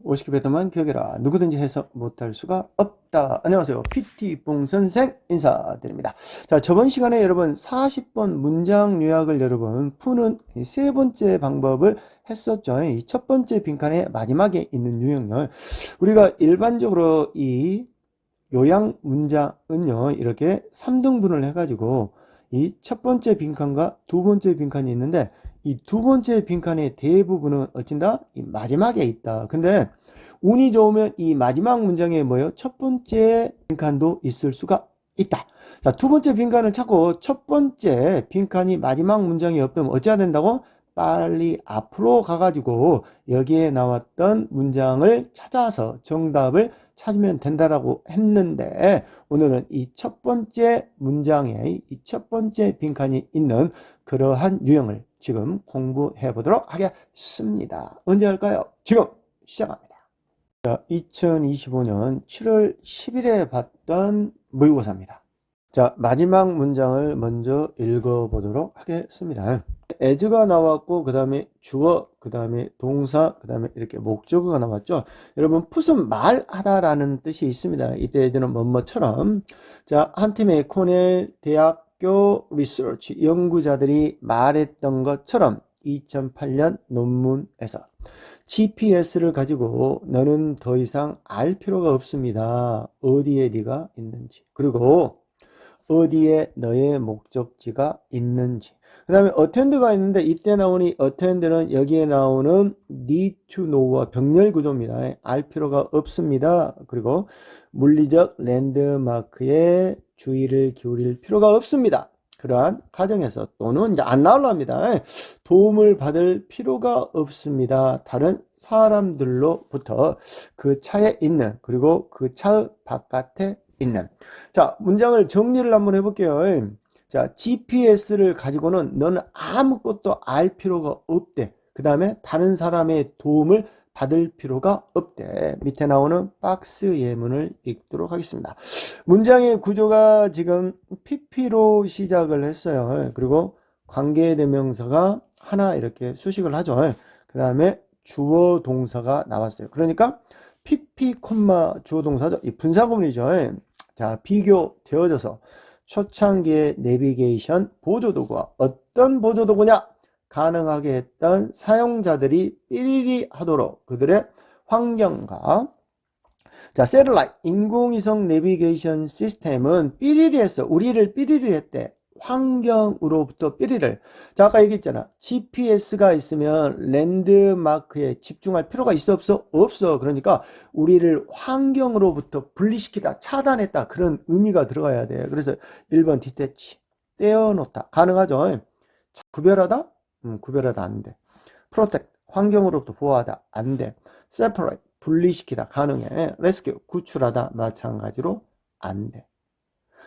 50개 배터만 기억해라. 누구든지 해석 못할 수가 없다. 안녕하세요. PT봉 선생 인사드립니다. 자, 저번 시간에 여러분 40번 문장 요약을 여러분 푸는 세 번째 방법을 했었죠. 이 첫 번째 빈칸의 마지막에 있는 유형을 우리가 일반적으로 이 요약 문장은요, 이렇게 3등분을 해가지고 이 첫 번째 빈칸과 두 번째 빈칸이 있는데 이 두 번째 빈칸의 대부분은 어쩐다? 이 마지막에 있다. 근데 운이 좋으면 이 마지막 문장에 뭐요? 첫 번째 빈칸도 있을 수가 있다. 자, 두 번째 빈칸을 찾고 첫 번째 빈칸이 마지막 문장이 없으면 어찌해야 된다고? 빨리 앞으로 가가지고 여기에 나왔던 문장을 찾아서 정답을 찾으면 된다라고 했는데 오늘은 이 첫 번째 문장에 이 첫 번째 빈칸이 있는 그러한 유형을 지금 공부해 보도록 하겠습니다. 언제 할까요? 지금 시작합니다. 자, 2025년 7월 10일에 봤던 모의고사입니다. 자, 마지막 문장을 먼저 읽어보도록 하겠습니다. as가 나왔고 그 다음에 주어, 그 다음에 동사, 그 다음에 이렇게 목적어가 나왔죠. 여러분 풋은 말하다라는 뜻이 있습니다. 이때 예전은 뭐뭐처럼 자, 한 팀의 코넬 대학교 리서치 연구자들이 말했던 것처럼 2008년 논문에서 GPS를 가지고 너는 더 이상 알 필요가 없습니다. 어디에 네가 있는지, 그리고 어디에 너의 목적지가 있는지. 그 다음에 attend가 있는데 이때 나오니 attend는 여기에 나오는 need to know와 병렬 구조입니다. 알 필요가 없습니다. 그리고 물리적 랜드마크에 주의를 기울일 필요가 없습니다. 그러한 가정에서 또는 이제 안 나오랍니다. 도움을 받을 필요가 없습니다. 다른 사람들로부터 그 차에 있는, 그리고 그 차 바깥에 있는. 자, 문장을 정리를 한번 해볼게요. 자, GPS를 가지고는 너는 아무것도 알 필요가 없대. 그 다음에 다른 사람의 도움을 받을 필요가 없대. 밑에 나오는 박스 예문을 읽도록 하겠습니다. 문장의 구조가 지금 PP로 시작을 했어요. 그리고 관계대명사가 하나 이렇게 수식을 하죠. 그 다음에 주어 동사가 나왔어요. 그러니까 PP, 주어 동사죠. 이 분사구문이죠. 자, 비교되어져서 초창기의 내비게이션 보조도구와 어떤 보조도구냐? 가능하게 했던 사용자들이 삐리리 하도록 그들의 환경과 자, 셀룰라이트 인공위성 내비게이션 시스템은 삐리리 했어. 우리를 삐리리 했대. 환경으로부터 삐리를. 자, 아까 얘기했잖아. GPS가 있으면 랜드마크에 집중할 필요가 있어 없어? 없어. 그러니까 우리를 환경으로부터 분리시키다, 차단했다. 그런 의미가 들어가야 돼. 그래서 1번 디태치, 떼어놓다. 가능하죠? 구별하다? 구별하다 안 돼. 프로텍트, 환경으로부터 보호하다. 안 돼. 세퍼레이트, 분리시키다. 가능해. 레스큐, 구출하다. 마찬가지로 안 돼.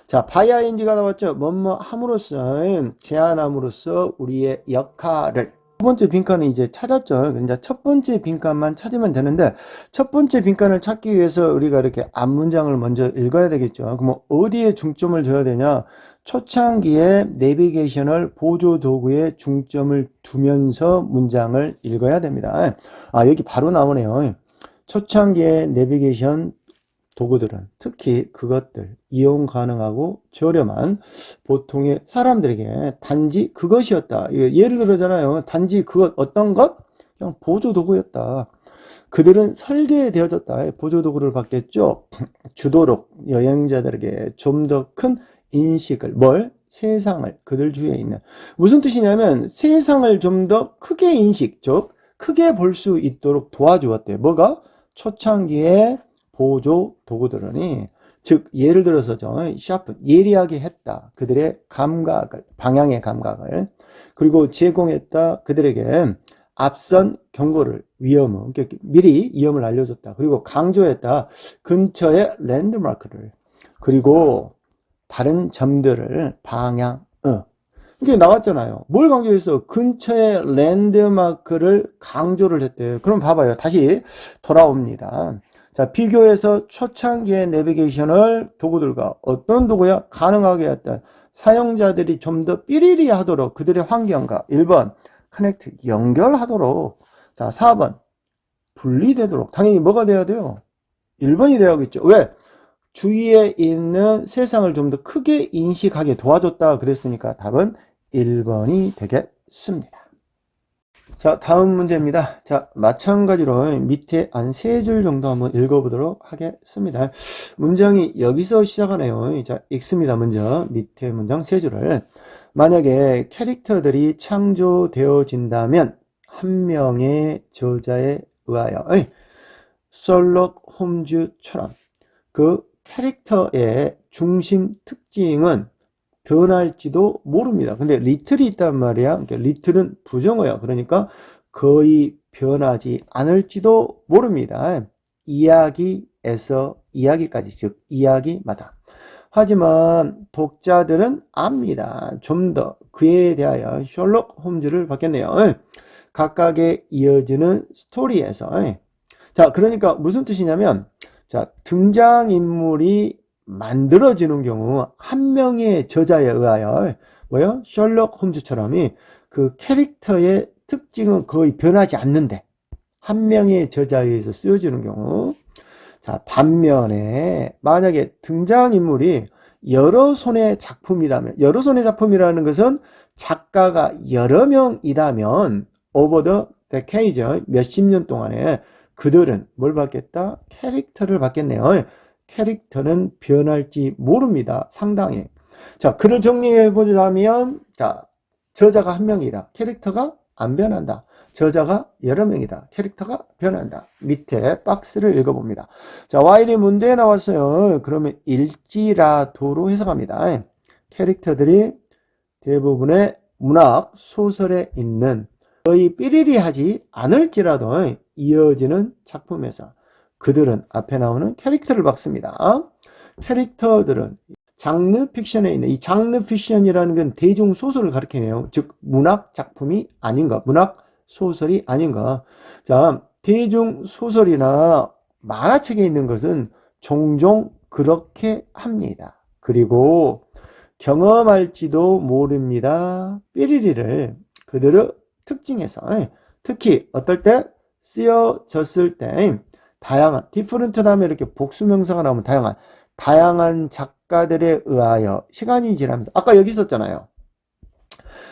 자, 바이아인지가 나왔죠. 뭐뭐 함으로써, 제안함으로써 우리의 역할을. 두 번째 빈칸은 이제 찾았죠. 이제 첫 번째 빈칸만 찾으면 되는데, 첫 번째 빈칸을 찾기 위해서 우리가 이렇게 앞문장을 먼저 읽어야 되겠죠. 그럼 어디에 중점을 줘야 되냐? 초창기에 내비게이션을 보조도구에 중점을 두면서 문장을 읽어야 됩니다. 아, 여기 바로 나오네요. 초창기에 내비게이션 도구들은 특히 그것들 이용 가능하고 저렴한 보통의 사람들에게 단지 그것이었다. 예를 들어잖아요. 단지 그것 어떤 것? 그냥 보조도구였다. 그들은 설계되어졌다. 보조도구를 받겠죠. 주도록 여행자들에게 좀 더 큰 인식을 세상을 그들 주위에 있는 무슨 뜻이냐면 세상을 좀 더 크게 인식, 즉 크게 볼 수 있도록 도와주었대. 뭐가? 초창기에 보조 도구들은 즉 예를 들어서죠. 샤프 예리하게 했다. 그들의 감각을 방향의 감각을 그리고 제공했다. 그들에게 앞선 경고를 위험을 미리 위험을 알려줬다. 그리고 강조했다. 근처의 랜드마크를 그리고 다른 점들을 이게 나왔잖아요. 뭘 강조했어? 근처의 랜드마크를 강조를 했대요. 그럼 봐봐요. 다시 돌아옵니다. 자, 비교해서 초창기의 내비게이션을 도구들과 어떤 도구야? 가능하게 했던 사용자들이 좀 더 삐리리 하도록 그들의 환경과 1번 커넥트 연결하도록 자 4번 분리되도록. 당연히 뭐가 돼야 돼요? 1번이 돼야겠죠. 왜? 주위에 있는 세상을 좀 더 크게 인식하게 도와줬다 그랬으니까 답은 1번이 되겠습니다. 자, 다음 문제입니다. 자, 마찬가지로 밑에 한 3줄 정도 한번 읽어보도록 하겠습니다. 문장이 여기서 시작하네요. 자, 읽습니다. 먼저 밑에 문장 3줄을. 만약에 캐릭터들이 창조되어진다면 한 명의 저자에 의하여 셜록 홈즈처럼 그 캐릭터의 중심 특징은 변할지도 모릅니다. 근데 리틀이 있단 말이야. 그러니까 리틀은 부정어야. 그러니까 거의 변하지 않을지도 모릅니다. 이야기에서 이야기까지, 즉 이야기마다. 하지만 독자들은 압니다. 좀 더 그에 대하여 셜록 홈즈를 받겠네요. 각각의 이어지는 스토리에서. 자, 그러니까 무슨 뜻이냐면, 자, 등장인물이 만들어지는 경우 한 명의 저자에 의하여 뭐요? 셜록 홈즈처럼 그 캐릭터의 특징은 거의 변하지 않는데 한 명의 저자에 의해서 쓰여지는 경우. 자, 반면에 만약에 등장인물이 여러 손의 작품이라면, 여러 손의 작품이라는 것은 작가가 여러 명이라면 over the decade, 몇십 년 동안에 그들은 뭘 받겠다? 캐릭터를 받겠네요. 캐릭터는 변할지 모릅니다. 상당히. 자, 글을 정리해보자면, 자, 저자가 한 명이다. 캐릭터가 안 변한다. 저자가 여러 명이다. 캐릭터가 변한다. 밑에 박스를 읽어봅니다. 자, while이 문제에 나왔어요. 그러면 일지라도로 해석합니다. 캐릭터들이 대부분의 문학, 소설에 있는 거의 삐리리하지 않을지라도 이어지는 작품에서 그들은 앞에 나오는 캐릭터를 받습니다. 캐릭터들은 장르 픽션에 있는, 이 장르 픽션이라는 건 대중소설을 가리키네요. 즉 문학 작품이 아닌가, 문학 소설이 아닌가. 자, 대중소설이나 만화책에 있는 것은 종종 그렇게 합니다. 그리고 경험할지도 모릅니다. 삐리리를 그들의 특징에서, 특히 어떨 때 쓰여졌을 때 다양한, 디퍼런트 다음에 이렇게 복수명사가 나오면 다양한 작가들에 의하여 시간이 지나면서, 아까 여기 있었잖아요.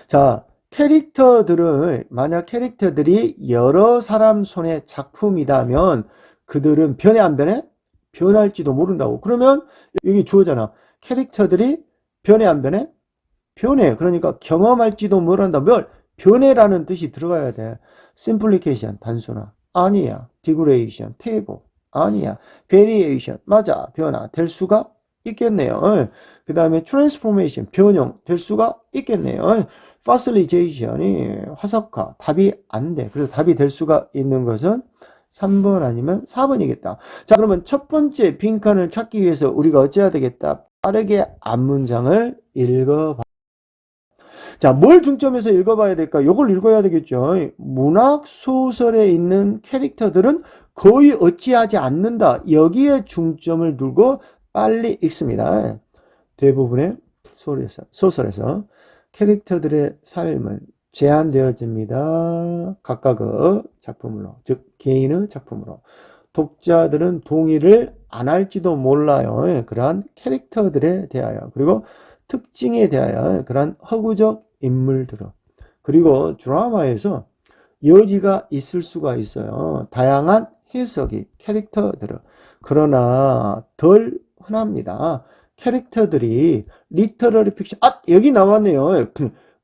자, 캐릭터들은, 만약 캐릭터들이 여러 사람 손의 작품이라면 그들은 변해 안 변해? 변할지도 모른다고. 그러면 여기 주어잖아. 캐릭터들이 변해 안 변해? 변해. 그러니까 경험할지도 모른다. 뭘? 변해라는 뜻이 들어가야 돼. 심플리케이션, 단순화. 아니야. 디그레이션, 테이블. 아니야. 베리에이션. 맞아. 변화. 될 수가 있겠네요. 그 다음에 트랜스포메이션. 변형. 될 수가 있겠네요. 파실리제이션이 화석화. 답이 안 돼. 그래서 답이 될 수가 있는 것은 3번 아니면 4번이겠다. 자, 그러면 첫 번째 빈칸을 찾기 위해서 우리가 어찌해야 되겠다? 빠르게 앞문장을 읽어봐. 자, 뭘 중점해서 읽어봐야 될까? 요걸 읽어야 되겠죠. 문학 소설에 있는 캐릭터들은 거의 어찌하지 않는다. 여기에 중점을 두고 빨리 읽습니다. 대부분의 소설에서 캐릭터들의 삶은 제한되어집니다. 각각의 작품으로, 즉 개인의 작품으로. 독자들은 동의를 안 할지도 몰라요. 그러한 캐릭터들에 대하여, 그리고 특징에 대하여 그러한 허구적 인물들을. 그리고 드라마에서 여지가 있을 수가 있어요. 다양한 해석이 캐릭터들을. 그러나 덜 흔합니다. 캐릭터들이 리터러리 픽션, 여기 나왔네요.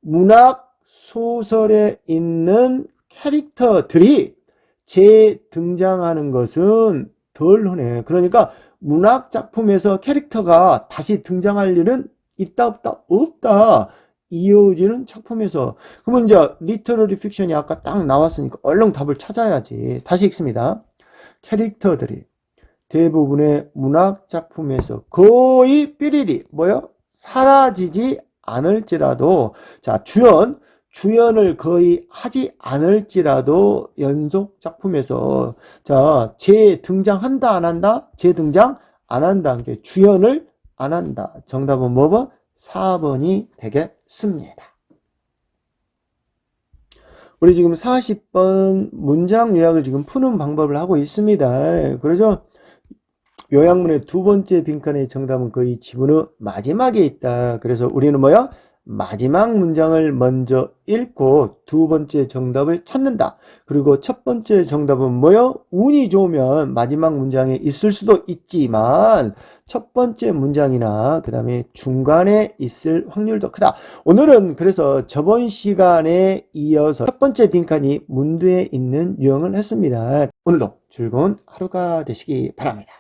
문학 소설에 있는 캐릭터들이 재등장하는 것은 덜 흔해. 그러니까 문학 작품에서 캐릭터가 다시 등장할 일은 있다 없다? 없다. 이어지는 작품에서. 그러면 이제 리터러리 픽션이 아까 딱 나왔으니까 얼른 답을 찾아야지. 다시 읽습니다. 캐릭터들이 대부분의 문학 작품에서 거의 삐리리 뭐요? 사라지지 않을지라도, 자, 주연을 거의 하지 않을지라도 연속 작품에서, 자, 재등장한다 안 한다? 재등장 안 한다. 그러니까 주연을 안 한다. 정답은 뭐번? 4번이 되겠습니다. 우리 지금 40번 문장 요약을 지금 푸는 방법을 하고 있습니다. 그러죠? 요약문의 두 번째 빈칸의 정답은 거의 지문의 마지막에 있다. 그래서 우리는 뭐야? 마지막 문장을 먼저 읽고 두 번째 정답을 찾는다. 그리고 첫 번째 정답은 뭐요? 운이 좋으면 마지막 문장에 있을 수도 있지만 첫 번째 문장이나 그 다음에 중간에 있을 확률도 크다. 오늘은 그래서 저번 시간에 이어서 첫 번째 빈칸이 문두에 있는 유형을 했습니다. 오늘도 즐거운 하루가 되시기 바랍니다.